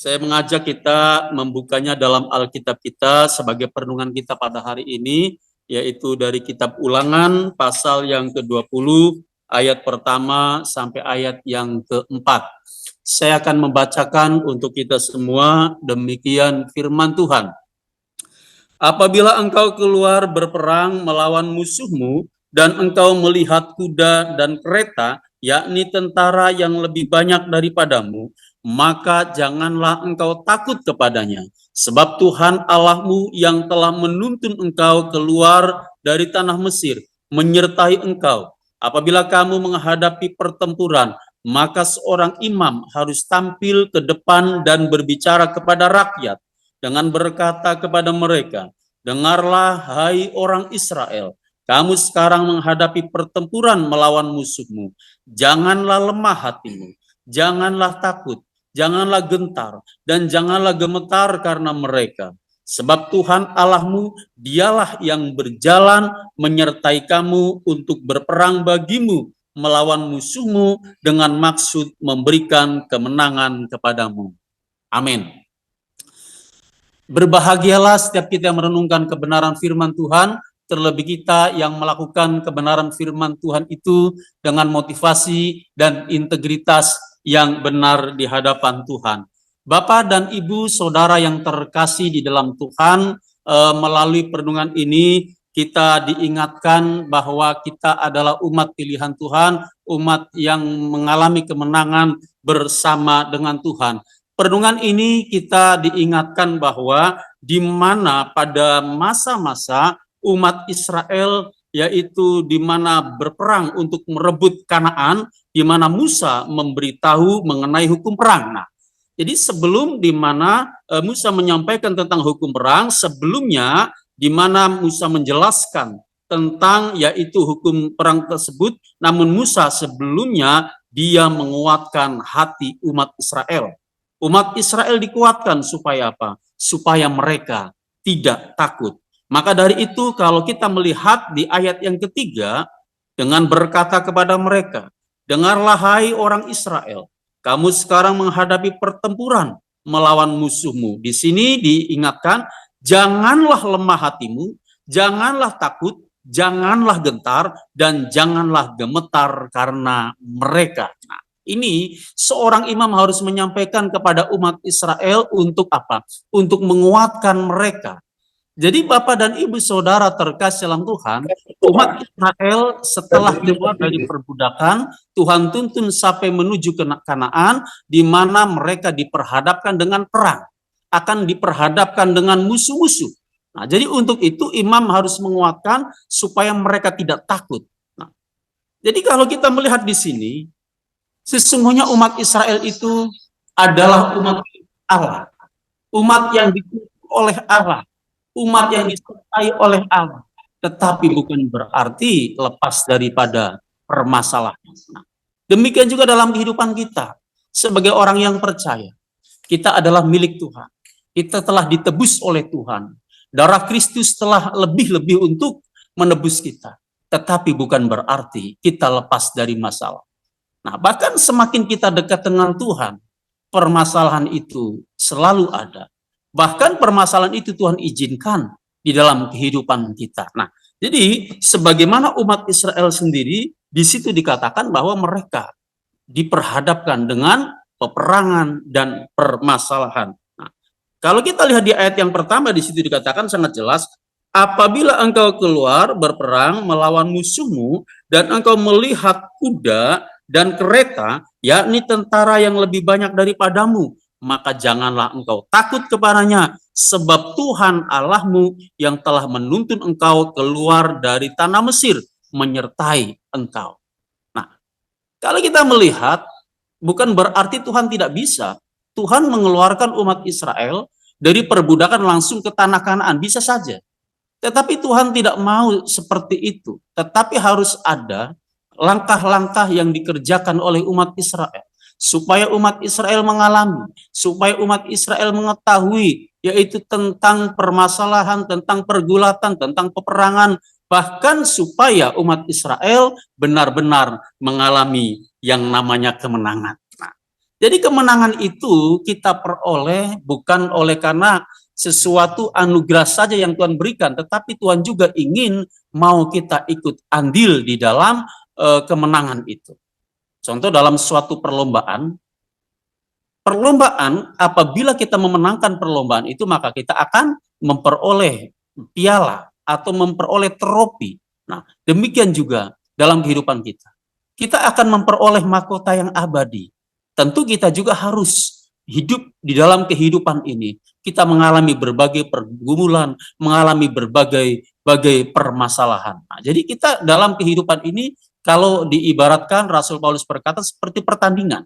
Saya mengajak kita membukanya dalam Alkitab kita sebagai perenungan kita pada hari ini, yaitu dari kitab Ulangan pasal yang ke-20, ayat pertama sampai ayat yang keempat. Saya akan membacakan untuk kita semua, demikian firman Tuhan. Apabila engkau keluar berperang melawan musuhmu, dan engkau melihat kuda dan kereta, yakni tentara yang lebih banyak daripadamu, maka janganlah engkau takut kepadanya. Sebab Tuhan Allahmu yang telah menuntun engkau keluar dari tanah Mesir, menyertai engkau. Apabila kamu menghadapi pertempuran, maka seorang imam harus tampil ke depan dan berbicara kepada rakyat, dengan berkata kepada mereka, dengarlah hai orang Israel, kamu sekarang menghadapi pertempuran melawan musuhmu. Janganlah lemah hatimu, janganlah takut, janganlah gentar, dan janganlah gemetar karena mereka. Sebab Tuhan Allahmu, dialah yang berjalan menyertai kamu untuk berperang bagimu melawan musuhmu dengan maksud memberikan kemenangan kepadamu. Amin. Berbahagialah setiap kita yang merenungkan kebenaran firman Tuhan, terlebih kita yang melakukan kebenaran firman Tuhan itu dengan motivasi dan integritas yang benar di hadapan Tuhan. Bapak dan Ibu, saudara yang terkasih di dalam Tuhan, melalui perenungan ini kita diingatkan bahwa kita adalah umat pilihan Tuhan, umat yang mengalami kemenangan bersama dengan Tuhan. Perenungan ini kita diingatkan bahwa di mana pada masa-masa umat Israel, yaitu di mana berperang untuk merebut Kanaan, di mana Musa memberitahu mengenai hukum perang. Nah, jadi sebelum di mana Musa menyampaikan tentang hukum perang, sebelumnya di mana Musa menjelaskan tentang yaitu hukum perang tersebut, namun Musa sebelumnya dia menguatkan hati umat Israel. Umat Israel dikuatkan supaya apa? Supaya mereka tidak takut. Maka dari itu kalau kita melihat di ayat yang ketiga, dengan berkata kepada mereka, dengarlah hai orang Israel, kamu sekarang menghadapi pertempuran melawan musuhmu. Di sini diingatkan, janganlah lemah hatimu, janganlah takut, janganlah gentar, dan janganlah gemetar karena mereka. Nah, ini seorang imam harus menyampaikan kepada umat Israel untuk apa? Untuk menguatkan mereka. Jadi Bapak dan Ibu saudara terkasih dalam Tuhan, umat Israel setelah keluar dari perbudakan, Tuhan tuntun sampai menuju ke Kanaan, di mana mereka diperhadapkan dengan perang, akan diperhadapkan dengan musuh-musuh. Nah, jadi untuk itu imam harus menguatkan supaya mereka tidak takut. Nah, jadi kalau kita melihat di sini, sesungguhnya umat Israel itu adalah umat Allah, umat yang dipilih oleh Allah, umat yang disertai oleh Allah, tetapi bukan berarti lepas daripada permasalahan. Nah, demikian juga dalam kehidupan kita sebagai orang yang percaya, kita adalah milik Tuhan, kita telah ditebus oleh Tuhan, darah Kristus telah lebih-lebih untuk menebus kita, tetapi bukan berarti kita lepas dari masalah. Nah, bahkan semakin kita dekat dengan Tuhan, permasalahan itu selalu ada. Bahkan permasalahan itu Tuhan izinkan di dalam kehidupan kita. Nah, jadi sebagaimana umat Israel sendiri, di situ dikatakan bahwa mereka diperhadapkan dengan peperangan dan permasalahan. Nah, kalau kita lihat di ayat yang pertama, di situ dikatakan sangat jelas, apabila engkau keluar berperang melawan musuhmu, dan engkau melihat kuda dan kereta, yakni tentara yang lebih banyak daripadamu, maka janganlah engkau takut kepadanya, sebab Tuhan Allahmu yang telah menuntun engkau keluar dari tanah Mesir, menyertai engkau. Nah, kalau kita melihat, bukan berarti Tuhan tidak bisa. Tuhan mengeluarkan umat Israel dari perbudakan langsung ke tanah Kanaan, bisa saja. Tetapi Tuhan tidak mau seperti itu. Tetapi harus ada langkah-langkah yang dikerjakan oleh umat Israel, supaya umat Israel mengalami, supaya umat Israel mengetahui, yaitu tentang permasalahan, tentang pergulatan, tentang peperangan, bahkan supaya umat Israel benar-benar mengalami yang namanya kemenangan. Nah, Jadi kemenangan itu kita peroleh bukan oleh karena sesuatu anugerah saja yang Tuhan berikan, tetapi Tuhan juga ingin mau kita ikut andil di dalam kemenangan itu. Contoh dalam suatu perlombaan apabila kita memenangkan perlombaan itu maka kita akan memperoleh piala atau memperoleh trofi. Nah, demikian juga dalam kehidupan kita. Kita akan memperoleh mahkota yang abadi. Tentu kita juga harus hidup di dalam kehidupan ini. Kita mengalami berbagai pergumulan, mengalami berbagai permasalahan. Nah, jadi kita dalam kehidupan ini kalau diibaratkan Rasul Paulus berkata seperti pertandingan.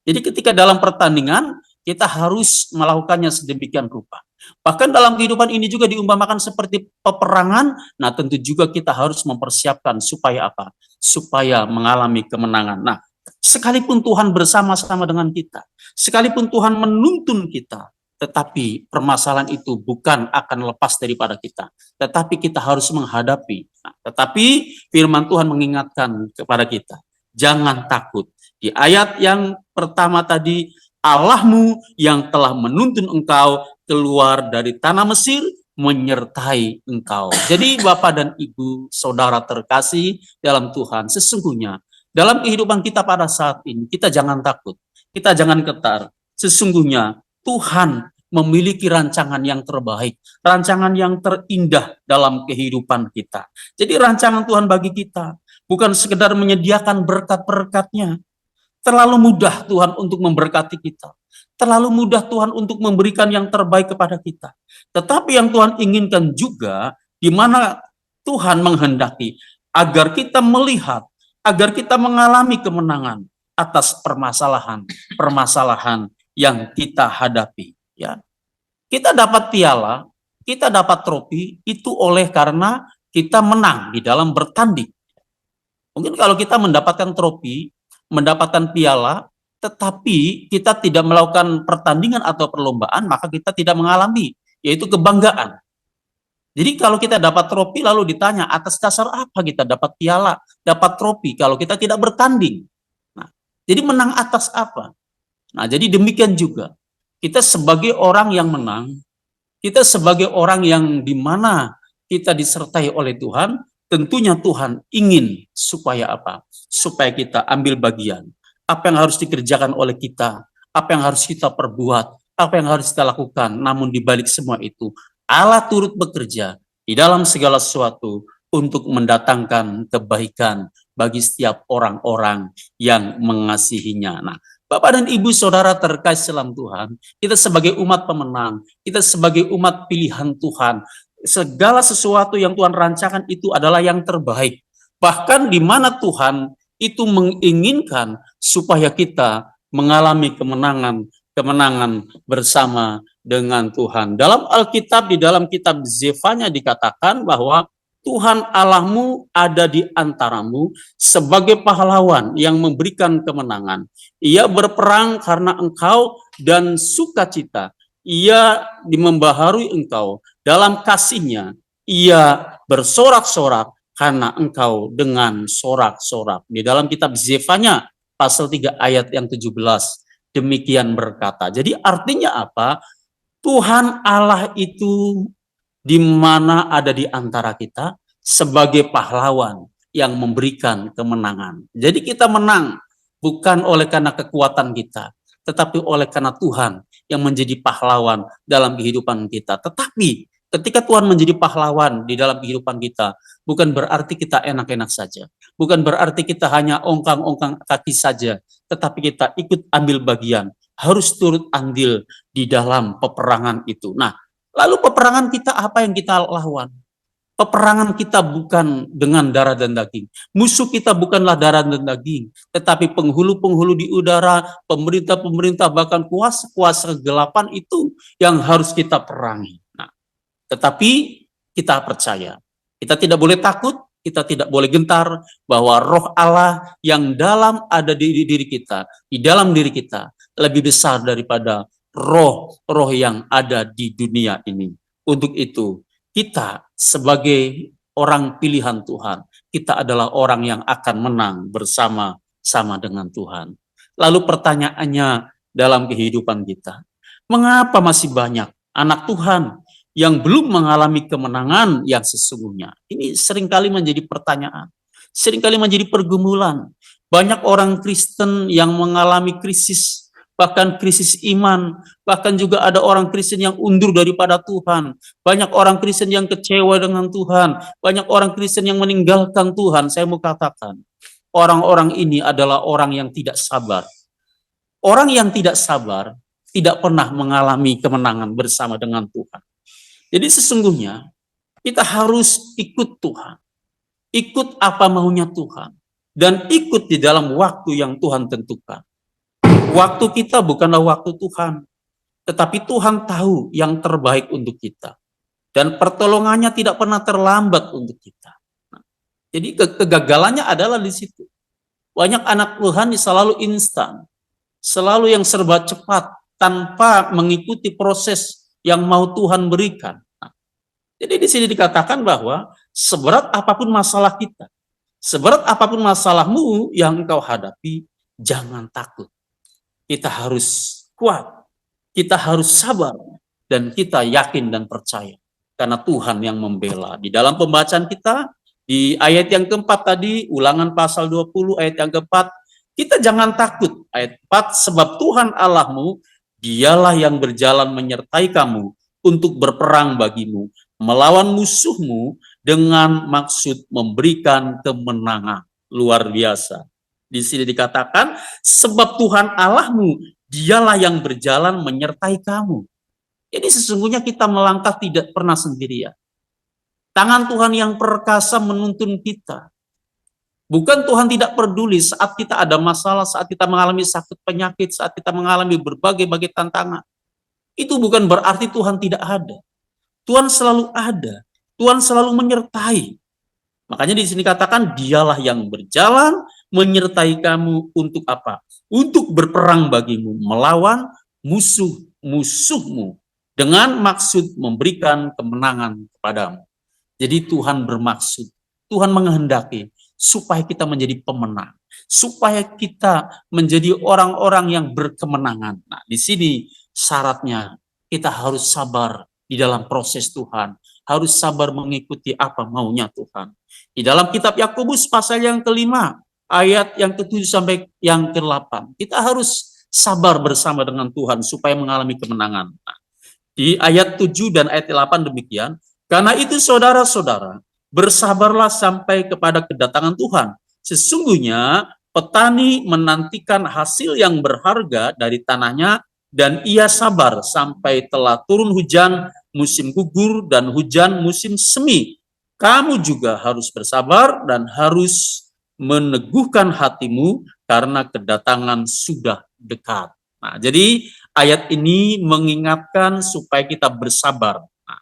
Jadi ketika dalam pertandingan, kita harus melakukannya sedemikian rupa. Bahkan dalam kehidupan ini juga diumpamakan seperti peperangan, nah tentu juga kita harus mempersiapkan supaya apa? Supaya mengalami kemenangan. Nah, sekalipun Tuhan bersama-sama dengan kita, sekalipun Tuhan menuntun kita, tetapi permasalahan itu bukan akan lepas daripada kita. Tetapi kita harus menghadapi. Nah, tetapi firman Tuhan mengingatkan kepada kita, jangan takut. Di ayat yang pertama tadi, Allahmu yang telah menuntun engkau keluar dari tanah Mesir menyertai engkau. Jadi Bapak dan Ibu, saudara terkasih dalam Tuhan, sesungguhnya dalam kehidupan kita pada saat ini, kita jangan takut, kita jangan getar. Sesungguhnya Tuhan memiliki rancangan yang terbaik, rancangan yang terindah dalam kehidupan kita. Jadi rancangan Tuhan bagi kita bukan sekedar menyediakan berkat-berkatnya. Terlalu mudah Tuhan untuk memberkati kita. Terlalu mudah Tuhan untuk memberikan yang terbaik kepada kita. Tetapi yang Tuhan inginkan juga, di mana Tuhan menghendaki agar kita melihat, agar kita mengalami kemenangan atas permasalahan yang kita hadapi. Ya, kita dapat piala, kita dapat trofi itu oleh karena kita menang di dalam bertanding. Mungkin kalau kita mendapatkan trofi, mendapatkan piala, tetapi kita tidak melakukan pertandingan atau perlombaan, maka kita tidak mengalami, yaitu kebanggaan. Jadi kalau kita dapat trofi lalu ditanya atas dasar apa kita dapat piala, dapat trofi kalau kita tidak bertanding. Nah, jadi menang atas apa? Nah, jadi demikian juga kita sebagai orang yang menang, kita sebagai orang yang di mana kita disertai oleh Tuhan, tentunya Tuhan ingin supaya apa? Supaya kita ambil bagian. Apa yang harus dikerjakan oleh kita, apa yang harus kita perbuat, apa yang harus kita lakukan. Namun di balik semua itu, Allah turut bekerja di dalam segala sesuatu untuk mendatangkan kebaikan bagi setiap orang-orang yang mengasihinya. Nah, Bapak dan Ibu saudara terkasih dalam Tuhan, kita sebagai umat pemenang, kita sebagai umat pilihan Tuhan, segala sesuatu yang Tuhan rancangkan itu adalah yang terbaik. Bahkan di mana Tuhan itu menginginkan supaya kita mengalami kemenangan bersama dengan Tuhan. Dalam Alkitab, di dalam kitab Zefanya dikatakan bahwa Tuhan Allahmu ada di antaramu sebagai pahlawan yang memberikan kemenangan. Ia berperang karena engkau dan sukacita. Ia membaharui engkau dalam kasihnya. Ia bersorak-sorak karena engkau dengan sorak-sorak. Di dalam kitab Zefanya pasal 3 ayat yang 17 demikian berkata. Jadi artinya apa? Tuhan Allah itu di mana ada di antara kita sebagai pahlawan yang memberikan kemenangan. Jadi kita menang bukan oleh karena kekuatan kita, tetapi oleh karena Tuhan yang menjadi pahlawan dalam kehidupan kita. Tetapi ketika Tuhan menjadi pahlawan di dalam kehidupan kita, bukan berarti kita enak-enak saja. Bukan berarti kita hanya ongkang-ongkang kaki saja, tetapi kita ikut ambil bagian, harus turut andil di dalam peperangan itu. Nah, lalu peperangan kita apa yang kita lawan? Peperangan kita bukan dengan darah dan daging. Musuh kita bukanlah darah dan daging, tetapi penghulu-penghulu di udara, pemerintah-pemerintah, bahkan kuasa-kuasa kegelapan itu yang harus kita perangi. Nah, tetapi kita percaya, kita tidak boleh takut, kita tidak boleh gentar bahwa roh Allah yang dalam ada di diri kita, di dalam diri kita, lebih besar daripada roh-roh yang ada di dunia ini. Untuk itu, kita sebagai orang pilihan Tuhan, kita adalah orang yang akan menang bersama-sama dengan Tuhan. Lalu pertanyaannya dalam kehidupan kita, mengapa masih banyak anak Tuhan yang belum mengalami kemenangan yang sesungguhnya? Ini seringkali menjadi pertanyaan, seringkali menjadi pergumulan. Banyak orang Kristen yang mengalami krisis, bahkan krisis iman, bahkan juga ada orang Kristen yang undur daripada Tuhan. Banyak orang Kristen yang kecewa dengan Tuhan, banyak orang Kristen yang meninggalkan Tuhan. Saya mau katakan, orang-orang ini adalah orang yang tidak sabar. Orang yang tidak sabar tidak pernah mengalami kemenangan bersama dengan Tuhan. Jadi sesungguhnya kita harus ikut Tuhan, ikut apa maunya Tuhan, dan ikut di dalam waktu yang Tuhan tentukan. Waktu kita bukanlah waktu Tuhan, tetapi Tuhan tahu yang terbaik untuk kita. Dan pertolongannya tidak pernah terlambat untuk kita. Jadi kegagalannya adalah di situ. Banyak anak Tuhan selalu instan, selalu yang serba cepat, tanpa mengikuti proses yang mau Tuhan berikan. Jadi di sini dikatakan bahwa seberat apapun masalah kita, seberat apapun masalahmu yang engkau hadapi, jangan takut. Kita harus kuat, kita harus sabar, dan kita yakin dan percaya. Karena Tuhan yang membela. Di dalam pembacaan kita, di ayat yang keempat tadi, Ulangan pasal 20 ayat yang keempat, kita jangan takut. Ayat 4, sebab Tuhan Allahmu, dialah yang berjalan menyertai kamu untuk berperang bagimu, melawan musuhmu dengan maksud memberikan kemenangan. Luar biasa. Di sini dikatakan, sebab Tuhan Allahmu, dialah yang berjalan menyertai kamu. Jadi sesungguhnya kita melangkah tidak pernah sendirian. Tangan Tuhan yang perkasa menuntun kita. Bukan Tuhan tidak peduli saat kita ada masalah, saat kita mengalami sakit penyakit, saat kita mengalami berbagai-bagai tantangan. Itu bukan berarti Tuhan tidak ada. Tuhan selalu ada. Tuhan selalu menyertai. Makanya di sini katakan, dialah yang berjalan menyertai kamu untuk apa? Untuk berperang bagimu, melawan musuh-musuhmu dengan maksud memberikan kemenangan kepadamu. Jadi Tuhan bermaksud, Tuhan menghendaki supaya kita menjadi pemenang, supaya kita menjadi orang-orang yang berkemenangan. Nah, di sini syaratnya kita harus sabar di dalam proses Tuhan, harus sabar mengikuti apa maunya Tuhan. Di dalam kitab Yakobus pasal yang kelima, ayat yang ke-7 sampai yang ke-8, kita harus sabar bersama dengan Tuhan supaya mengalami kemenangan. Nah, di ayat 7 dan ayat 8 demikian, karena itu saudara-saudara, bersabarlah sampai kepada kedatangan Tuhan. Sesungguhnya petani menantikan hasil yang berharga dari tanahnya, dan ia sabar sampai telah turun hujan musim gugur dan hujan musim semi. Kamu juga harus bersabar dan harus meneguhkan hatimu karena kedatangan sudah dekat. Nah, jadi ayat ini mengingatkan supaya kita bersabar. Nah,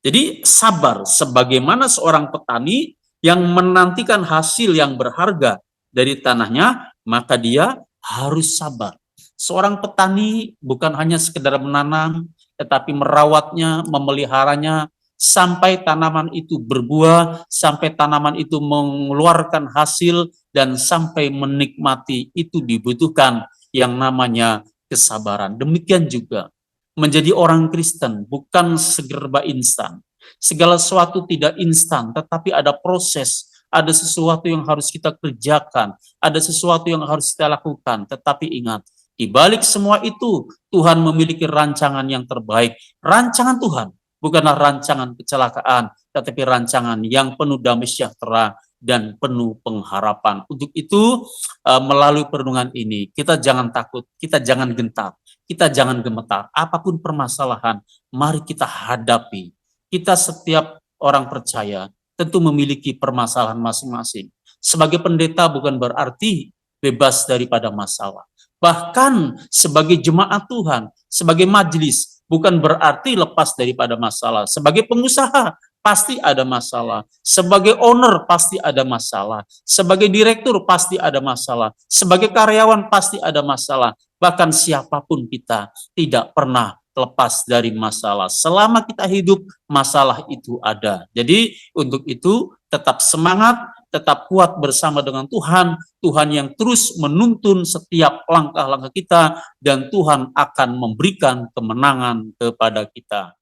jadi sabar sebagaimana seorang petani yang menantikan hasil yang berharga dari tanahnya, maka dia harus sabar. Seorang petani bukan hanya sekedar menanam, tetapi merawatnya, memeliharanya, sampai tanaman itu berbuah, sampai tanaman itu mengeluarkan hasil, dan sampai menikmati, itu dibutuhkan yang namanya kesabaran. Demikian juga menjadi orang Kristen bukan segerba instan. Segala sesuatu tidak instan, tetapi ada proses, ada sesuatu yang harus kita kerjakan, ada sesuatu yang harus kita lakukan. Tetapi ingat, di balik semua itu, Tuhan memiliki rancangan yang terbaik. Rancangan Tuhan bukanlah rancangan kecelakaan, tetapi rancangan yang penuh damai sejahtera dan penuh pengharapan. Untuk itu, melalui perenungan ini, kita jangan takut, kita jangan gentar, kita jangan gemetar. Apapun permasalahan, mari kita hadapi. Kita setiap orang percaya tentu memiliki permasalahan masing-masing. Sebagai pendeta bukan berarti bebas daripada masalah. Bahkan sebagai jemaat Tuhan, sebagai majelis, bukan berarti lepas daripada masalah. Sebagai pengusaha, pasti ada masalah. Sebagai owner, pasti ada masalah. Sebagai direktur, pasti ada masalah. Sebagai karyawan, pasti ada masalah. Bahkan siapapun kita tidak pernah lepas dari masalah. Selama kita hidup, masalah itu ada. Jadi untuk itu tetap semangat, tetap kuat bersama dengan Tuhan, Tuhan yang terus menuntun setiap langkah-langkah kita, dan Tuhan akan memberikan kemenangan kepada kita.